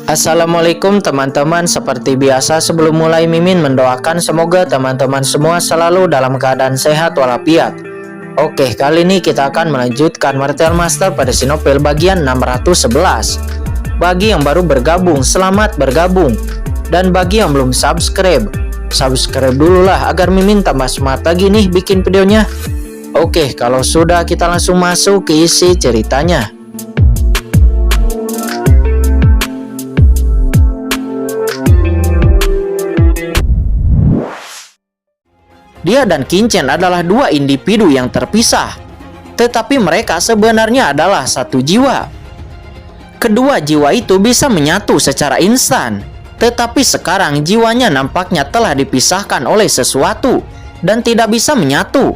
Assalamualaikum teman-teman, seperti biasa sebelum mulai Mimin mendoakan semoga teman-teman semua selalu dalam keadaan sehat walafiat. Oke, kali ini kita akan melanjutkan Martial Master pada Sinopel bagian 611. Bagi yang baru bergabung, selamat bergabung. Dan bagi yang belum subscribe dulu lah agar Mimin tambah semangat lagi nih bikin videonya. Oke, kalau sudah kita langsung masuk ke isi ceritanya. Dia dan Qin-Chen adalah dua individu yang terpisah, tetapi mereka sebenarnya adalah satu jiwa. Kedua jiwa itu bisa menyatu secara instan, tetapi sekarang jiwanya nampaknya telah dipisahkan oleh sesuatu dan tidak bisa menyatu.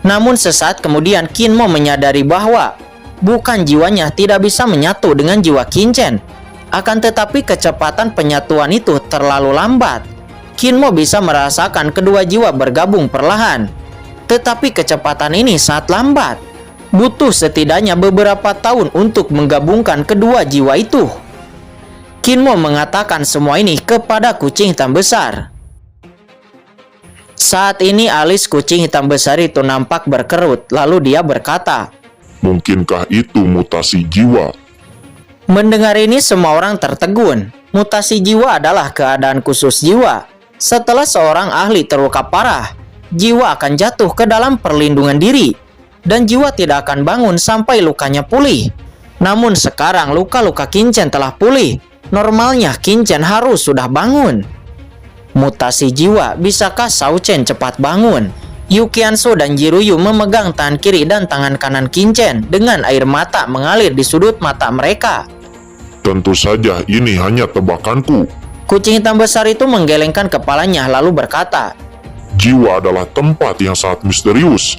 Namun sesaat kemudian Qin Mo menyadari bahwa bukan jiwanya tidak bisa menyatu dengan jiwa Qin-Chen, akan tetapi kecepatan penyatuan itu terlalu lambat. Qin Mo bisa merasakan kedua jiwa bergabung perlahan, tetapi kecepatan ini sangat lambat. Butuh setidaknya beberapa tahun untuk menggabungkan kedua jiwa itu. Qin Mo mengatakan semua ini kepada kucing hitam besar. Saat ini alis kucing hitam besar itu nampak berkerut, lalu dia berkata, "Mungkinkah itu mutasi jiwa?" Mendengar ini semua orang tertegun. Mutasi jiwa adalah keadaan khusus jiwa. Setelah seorang ahli terluka parah, jiwa akan jatuh ke dalam perlindungan diri, dan jiwa tidak akan bangun sampai lukanya pulih. Namun sekarang luka-luka Qin-Chen telah pulih. Normalnya Qin-Chen harus sudah bangun. Mutasi jiwa, bisakah Shao Chen cepat bangun? Yu Qiansu dan Jiruyu memegang tangan kiri dan tangan kanan Qin-Chen dengan air mata mengalir di sudut mata mereka. "Tentu saja ini hanya tebakanku." Kucing hitam besar itu menggelengkan kepalanya lalu berkata, "Jiwa adalah tempat yang sangat misterius.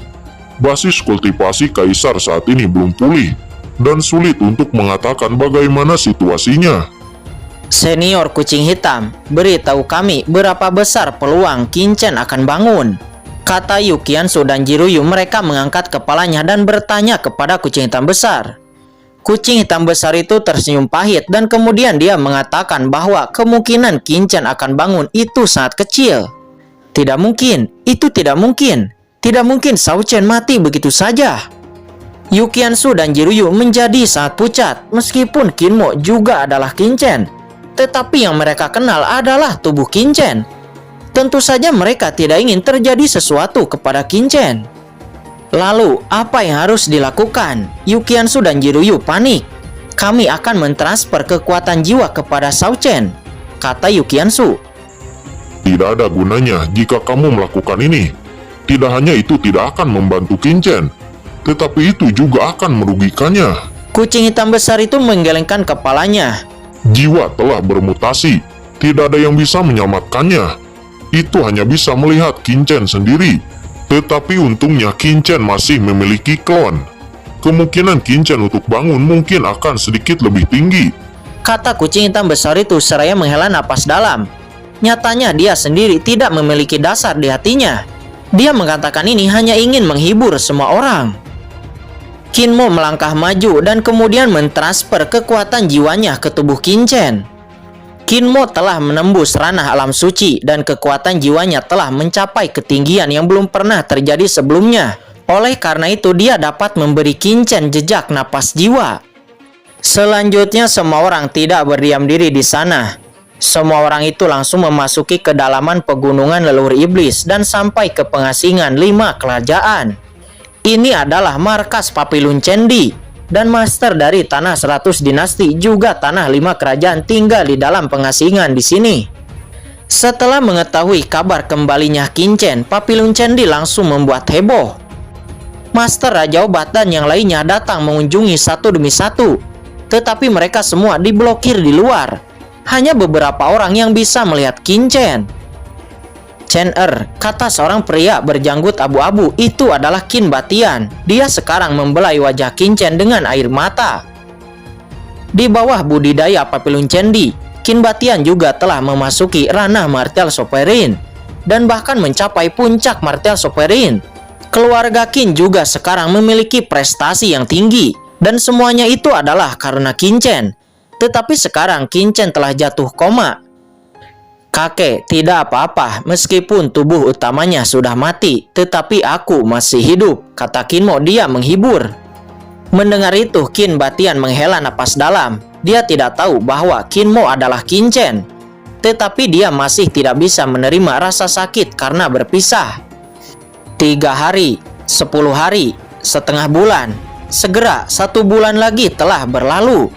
Basis kultivasi kaisar saat ini belum pulih, dan sulit untuk mengatakan bagaimana situasinya." "Senior kucing hitam, beritahu kami berapa besar peluang Qin-Chen akan bangun," kata Yu Qiansu dan Jiruyu. Mereka mengangkat kepalanya dan bertanya kepada kucing hitam besar. Kucing hitam besar itu tersenyum pahit dan kemudian dia mengatakan bahwa kemungkinan Qin-Chen akan bangun itu sangat kecil. "Tidak mungkin, itu tidak mungkin. Tidak mungkin Shao Chen mati begitu saja." Yu Qiansu dan Jiruyu menjadi sangat pucat. Meskipun Qin Mo juga adalah Qin-Chen, tetapi yang mereka kenal adalah tubuh Qin-Chen. Tentu saja mereka tidak ingin terjadi sesuatu kepada Qin-Chen. Lalu, apa yang harus dilakukan? Yu Qiansu dan Jiruyu panik. "Kami akan mentransfer kekuatan jiwa kepada Shao Chen," kata Yu Qiansu. "Tidak ada gunanya jika kamu melakukan ini. Tidak hanya itu tidak akan membantu Qin-Chen, tetapi itu juga akan merugikannya." Kucing hitam besar itu menggelengkan kepalanya. "Jiwa telah bermutasi. Tidak ada yang bisa menyelamatkannya. Itu hanya bisa melihat Qin-Chen sendiri. Tetapi untungnya Qin-Chen masih memiliki klon. Kemungkinan Qin-Chen untuk bangun mungkin akan sedikit lebih tinggi," kata kucing hitam besar itu seraya menghela napas dalam. Nyatanya dia sendiri tidak memiliki dasar di hatinya. Dia mengatakan ini hanya ingin menghibur semua orang. Qin Mo melangkah maju dan kemudian mentransfer kekuatan jiwanya ke tubuh Qin-Chen. Qin Mo telah menembus ranah alam suci dan kekuatan jiwanya telah mencapai ketinggian yang belum pernah terjadi sebelumnya. Oleh karena itu dia dapat memberi Qin-Chen jejak napas jiwa. Selanjutnya semua orang tidak berdiam diri di sana. Semua orang itu langsung memasuki kedalaman pegunungan leluhur iblis dan sampai ke pengasingan 5 kerajaan. Ini adalah markas Papillon Cendi, dan master dari tanah 100 dinasti juga tanah 5 kerajaan tinggal di dalam pengasingan di sini. Setelah mengetahui kabar kembalinya Qin-Chen, Papillon Cendi langsung membuat heboh. Master Raja Obat dan yang lainnya datang mengunjungi satu demi satu, tetapi mereka semua diblokir di luar. Hanya beberapa orang yang bisa melihat Qin-Chen. "Chen-er," kata seorang pria berjanggut abu-abu, "itu adalah Qin Batian. Dia sekarang membelai wajah Qin-Chen dengan air mata." Di bawah budidaya Papillon Cendi, Qin Batian juga telah memasuki ranah Martial Sovereign dan bahkan mencapai puncak Martial Sovereign. Keluarga Qin juga sekarang memiliki prestasi yang tinggi, dan semuanya itu adalah karena Qin-Chen. Tetapi sekarang Qin Chen telah jatuh koma. Kakek, tidak apa-apa, meskipun tubuh utamanya sudah mati, tetapi aku masih hidup, kata Qin Mo. Dia menghibur. Mendengar itu, Qin Batian menghela napas dalam. Dia tidak tahu bahwa Qin Mo adalah Qin Chen. Tetapi dia masih tidak bisa menerima rasa sakit karena berpisah. 3 hari, 10 hari, setengah bulan. Segera 1 bulan lagi telah berlalu.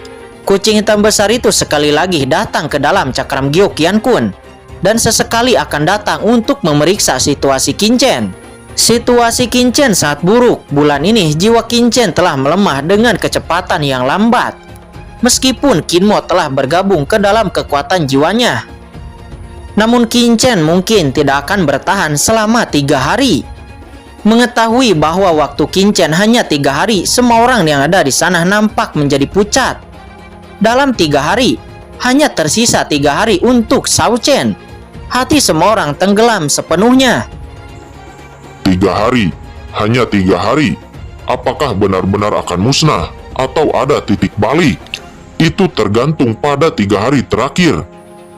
Kucing hitam besar itu sekali lagi datang ke dalam cakram Gyo Qian Kun dan sesekali akan datang untuk memeriksa situasi Qin Chen. Situasi Qin Chen sangat buruk. Bulan ini jiwa Qin Chen telah melemah dengan kecepatan yang lambat. Meskipun Qin Mo telah bergabung ke dalam kekuatan jiwanya, namun Qin Chen mungkin tidak akan bertahan selama 3 hari. Mengetahui bahwa waktu Qin Chen hanya 3 hari, semua orang yang ada di sana nampak menjadi pucat. Dalam 3 hari, hanya tersisa 3 hari untuk Shao Chen. Hati semua orang tenggelam sepenuhnya. 3 hari, hanya 3 hari. Apakah benar-benar akan musnah atau ada titik balik? Itu tergantung pada 3 hari terakhir,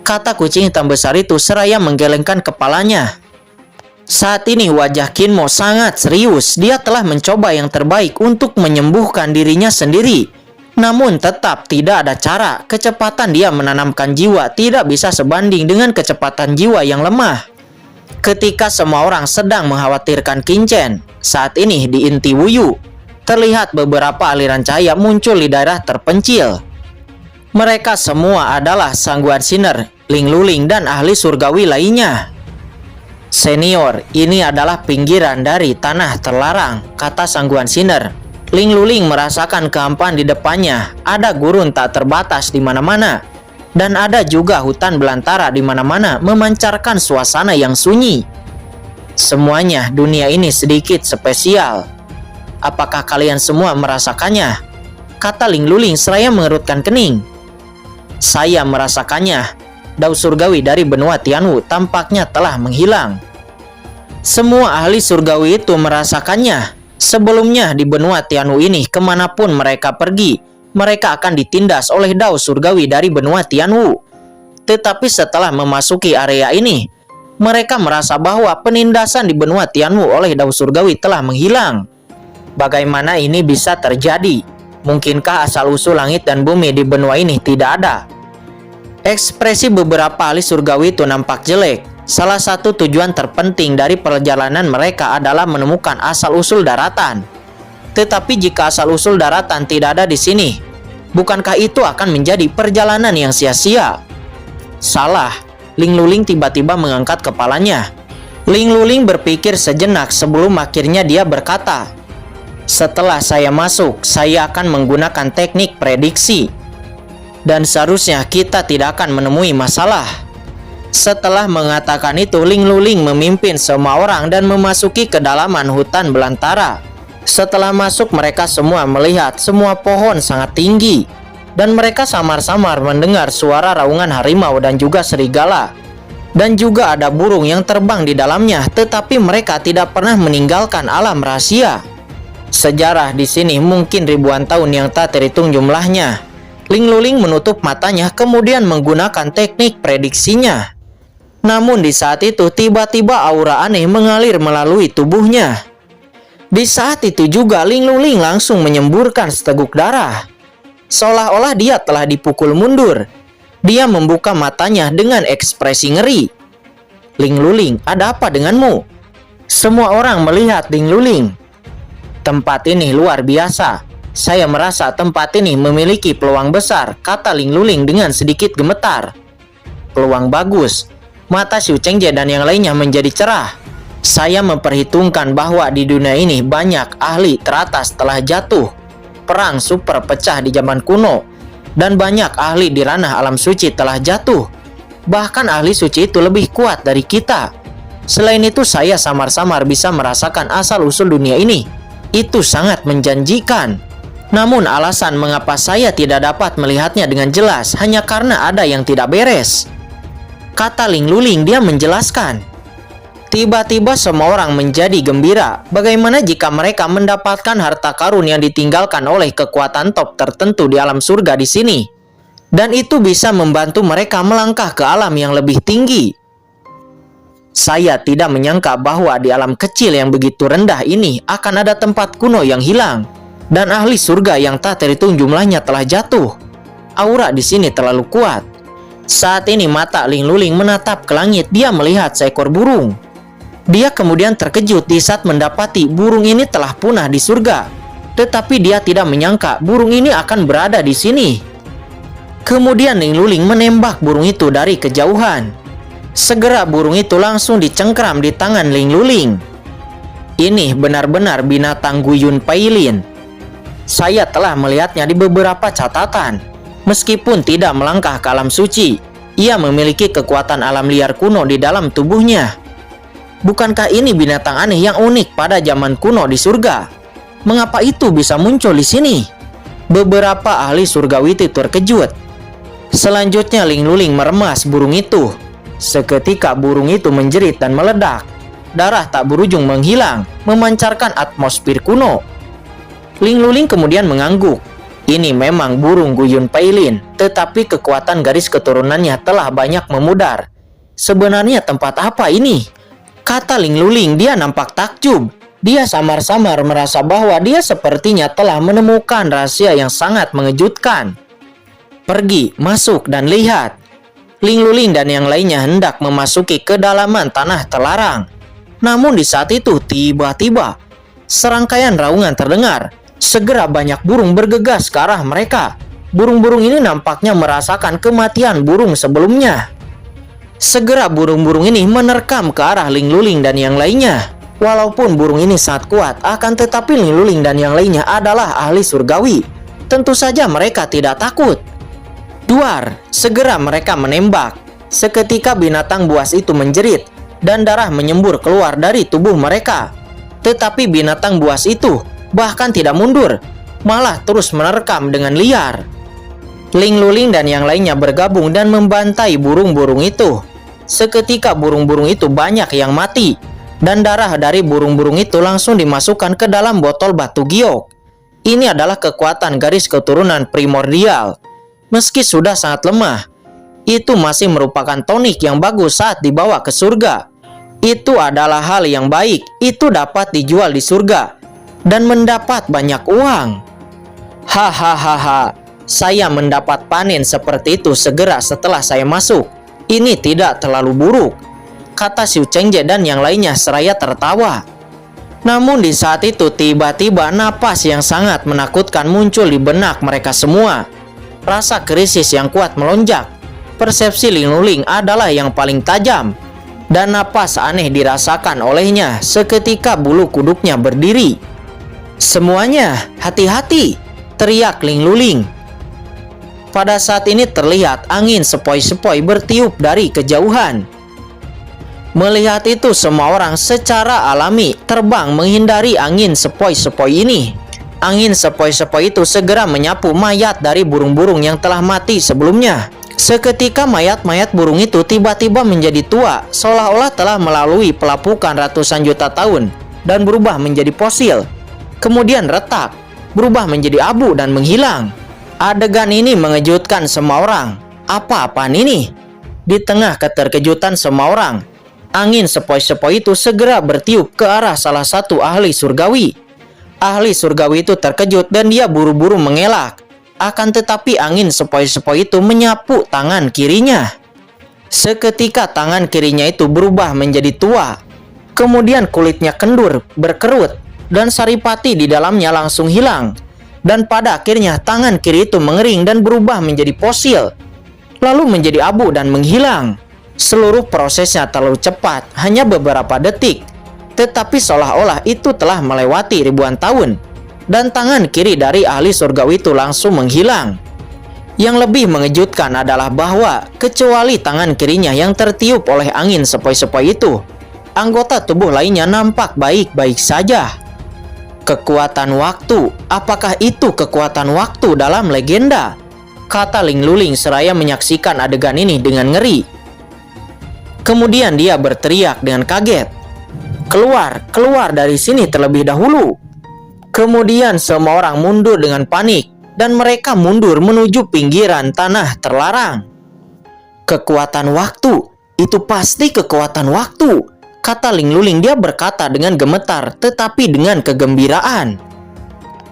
kata kucing hitam besar itu seraya menggelengkan kepalanya. Saat ini wajah Qin Mo sangat serius. Dia telah mencoba yang terbaik untuk menyembuhkan dirinya sendiri. Namun tetap tidak ada cara. Kecepatan dia menanamkan jiwa tidak bisa sebanding dengan kecepatan jiwa yang lemah. Ketika semua orang sedang mengkhawatirkan Qin Chen, saat ini di inti Wuyu, terlihat beberapa aliran cahaya muncul di daerah terpencil. Mereka semua adalah Sangguan Sinner, Ling Luling, dan ahli surgawi lainnya. Senior, ini adalah pinggiran dari tanah terlarang, kata Sangguan Sinner. Ling Luling merasakan kehampaan di depannya. Ada gurun tak terbatas di mana-mana. Dan ada juga hutan belantara di mana-mana memancarkan suasana yang sunyi. Semuanya dunia ini sedikit spesial. Apakah kalian semua merasakannya? Kata Ling Luling seraya mengerutkan kening. Saya merasakannya. Dao surgawi dari benua Tianwu tampaknya telah menghilang. Semua ahli surgawi itu merasakannya. Sebelumnya di benua Tianwu ini, kemanapun mereka pergi, mereka akan ditindas oleh Dao surgawi dari benua Tianwu. Tetapi setelah memasuki area ini, mereka merasa bahwa penindasan di benua Tianwu oleh Dao surgawi telah menghilang. Bagaimana ini bisa terjadi? Mungkinkah asal-usul langit dan bumi di benua ini tidak ada? Ekspresi beberapa ahli surgawi itu nampak jelek. Salah satu tujuan terpenting dari perjalanan mereka adalah menemukan asal-usul daratan. Tetapi jika asal-usul daratan tidak ada di sini, bukankah itu akan menjadi perjalanan yang sia-sia? Salah. Ling Luling tiba-tiba mengangkat kepalanya. Ling Luling berpikir sejenak sebelum akhirnya dia berkata, setelah saya masuk, saya akan menggunakan teknik prediksi. Dan seharusnya kita tidak akan menemui masalah. Setelah mengatakan itu, Ling Luling memimpin semua orang dan memasuki kedalaman hutan belantara. Setelah masuk, mereka semua melihat semua pohon sangat tinggi. Dan mereka samar-samar mendengar suara raungan harimau dan juga serigala. Dan juga ada burung yang terbang di dalamnya, tetapi mereka tidak pernah meninggalkan alam rahasia. Sejarah di sini mungkin ribuan tahun yang tak terhitung jumlahnya. Ling Luling menutup matanya kemudian menggunakan teknik prediksinya. Namun di saat itu tiba-tiba aura aneh mengalir melalui tubuhnya. Di saat itu juga Ling Luling langsung menyemburkan seteguk darah. Seolah-olah dia telah dipukul mundur. Dia membuka matanya dengan ekspresi ngeri. Ling Luling, ada apa denganmu? Semua orang melihat Ling Luling. Tempat ini luar biasa. Saya merasa tempat ini memiliki peluang besar, kata Ling Luling dengan sedikit gemetar. Peluang bagus. Mata Xiu Chengjie dan yang lainnya menjadi cerah. Saya memperhitungkan bahwa di dunia ini banyak ahli teratas telah jatuh. Perang super pecah di zaman kuno. Dan banyak ahli di ranah alam suci telah jatuh. Bahkan ahli suci itu lebih kuat dari kita. Selain itu saya samar-samar bisa merasakan asal-usul dunia ini. Itu sangat menjanjikan. Namun alasan mengapa saya tidak dapat melihatnya dengan jelas hanya karena ada yang tidak beres. Kata Ling Luling, dia menjelaskan. Tiba-tiba semua orang menjadi gembira. Bagaimana jika mereka mendapatkan harta karun yang ditinggalkan oleh kekuatan top tertentu di alam surga di sini? Dan itu bisa membantu mereka melangkah ke alam yang lebih tinggi. Saya tidak menyangka bahwa di alam kecil yang begitu rendah ini akan ada tempat kuno yang hilang. Dan ahli surga yang tak terhitung jumlahnya telah jatuh. Aura di sini terlalu kuat. Saat ini mata Ling Luling menatap ke langit. Dia melihat seekor burung. Dia kemudian terkejut di saat mendapati burung ini telah punah di surga. Tetapi dia tidak menyangka burung ini akan berada di sini. Kemudian Ling Luling menembak burung itu dari kejauhan. Segera burung itu langsung dicengkram di tangan Ling Luling. Ini benar-benar binatang Guyun Peilin. Saya telah melihatnya di beberapa catatan. Meskipun tidak melangkah ke alam suci, ia memiliki kekuatan alam liar kuno di dalam tubuhnya. Bukankah ini binatang aneh yang unik pada zaman kuno di surga? Mengapa itu bisa muncul di sini? Beberapa ahli surgawi itu terkejut. Selanjutnya Ling Luling meremas burung itu. Seketika burung itu menjerit dan meledak. Darah tak berujung menghilang, memancarkan atmosfer kuno. Ling Luling kemudian mengangguk. Ini memang burung Guyun Peilin, tetapi kekuatan garis keturunannya telah banyak memudar. Sebenarnya tempat apa ini? Kata Ling Luling, dia nampak takjub. Dia samar-samar merasa bahwa dia sepertinya telah menemukan rahasia yang sangat mengejutkan. Pergi, masuk, dan lihat. Ling Luling dan yang lainnya hendak memasuki kedalaman tanah terlarang. Namun di saat itu tiba-tiba serangkaian raungan terdengar. Segera banyak burung bergegas ke arah mereka. Burung-burung ini nampaknya merasakan kematian burung sebelumnya. Segera burung-burung ini menerkam ke arah Ling Luling dan yang lainnya. Walaupun burung ini sangat kuat, akan tetapi Ling Luling dan yang lainnya adalah ahli surgawi. Tentu saja mereka tidak takut. Duar, segera mereka menembak. Seketika binatang buas itu menjerit dan darah menyembur keluar dari tubuh mereka. Tetapi binatang buas itu bahkan tidak mundur, malah terus menerkam dengan liar. Ling Luling dan yang lainnya bergabung dan membantai burung-burung itu. Seketika burung-burung itu banyak yang mati, dan darah dari burung-burung itu langsung dimasukkan ke dalam botol batu giok. Ini adalah kekuatan garis keturunan primordial. Meski sudah sangat lemah, itu masih merupakan tonik yang bagus saat dibawa ke surga. Itu adalah hal yang baik, itu dapat dijual di surga dan mendapat banyak uang. Hahaha, saya mendapat panen seperti itu segera setelah saya masuk. Ini tidak terlalu buruk, kata Xiu Chengje dan yang lainnya seraya tertawa. Namun di saat itu tiba-tiba napas yang sangat menakutkan muncul di benak mereka semua. Rasa krisis yang kuat melonjak. Persepsi Ling Luling adalah yang paling tajam. Dan napas aneh dirasakan olehnya seketika bulu kuduknya berdiri. Semuanya, hati-hati, teriak Ling Luling. Pada saat ini terlihat angin sepoi-sepoi bertiup dari kejauhan. Melihat itu semua orang secara alami terbang menghindari angin sepoi-sepoi ini. Angin sepoi-sepoi itu segera menyapu mayat dari burung-burung yang telah mati sebelumnya. Seketika mayat-mayat burung itu tiba-tiba menjadi tua, seolah-olah telah melalui pelapukan ratusan juta tahun dan berubah menjadi fosil. Kemudian retak, berubah menjadi abu dan menghilang. Adegan ini mengejutkan semua orang. Apa-apaan ini? Di tengah keterkejutan semua orang, angin sepoi-sepoi itu segera bertiup ke arah salah satu ahli surgawi. Ahli surgawi itu terkejut dan dia buru-buru mengelak. Akan tetapi angin sepoi-sepoi itu menyapu tangan kirinya. Seketika tangan kirinya itu berubah menjadi tua. Kemudian kulitnya kendur, berkerut, dan saripati di dalamnya langsung hilang. Dan pada akhirnya tangan kiri itu mengering dan berubah menjadi fosil, lalu menjadi abu dan menghilang. Seluruh prosesnya terlalu cepat, hanya beberapa detik. Tetapi seolah-olah itu telah melewati ribuan tahun. Dan tangan kiri dari ahli surgawi itu langsung menghilang. Yang lebih mengejutkan adalah bahwa kecuali tangan kirinya yang tertiup oleh angin sepoi-sepoi itu, anggota tubuh lainnya nampak baik-baik saja. Kekuatan waktu, apakah itu kekuatan waktu dalam legenda? Kata Ling Luling seraya menyaksikan adegan ini dengan ngeri. Kemudian dia berteriak dengan kaget. Keluar dari sini terlebih dahulu. Kemudian semua orang mundur dengan panik. dan mereka mundur menuju pinggiran tanah terlarang. Kekuatan waktu, itu pasti kekuatan waktu, kata Ling Luling. Dia berkata dengan gemetar tetapi dengan kegembiraan.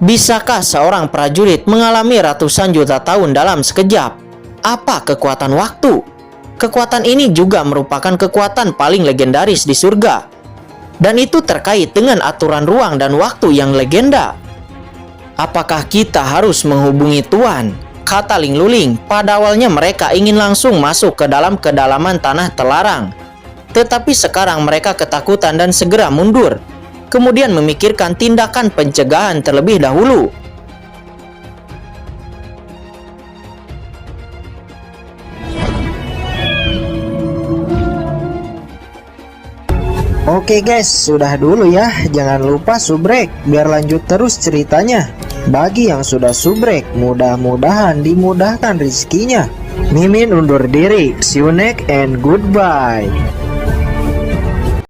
Bisakah seorang prajurit mengalami ratusan juta tahun dalam sekejap? Apa kekuatan waktu? Kekuatan ini juga merupakan kekuatan paling legendaris di surga. Dan itu terkait dengan aturan ruang dan waktu yang legenda. Apakah kita harus menghubungi Tuan? Kata Ling Luling. Pada awalnya mereka ingin langsung masuk ke dalam kedalaman tanah terlarang. Tetapi sekarang mereka ketakutan dan segera mundur. Kemudian memikirkan tindakan pencegahan terlebih dahulu. Oke guys, sudah dulu ya. Jangan lupa subrek biar lanjut terus ceritanya. Bagi yang sudah subrek, mudah-mudahan dimudahkan rezekinya. Mimin undur diri. See you next and goodbye.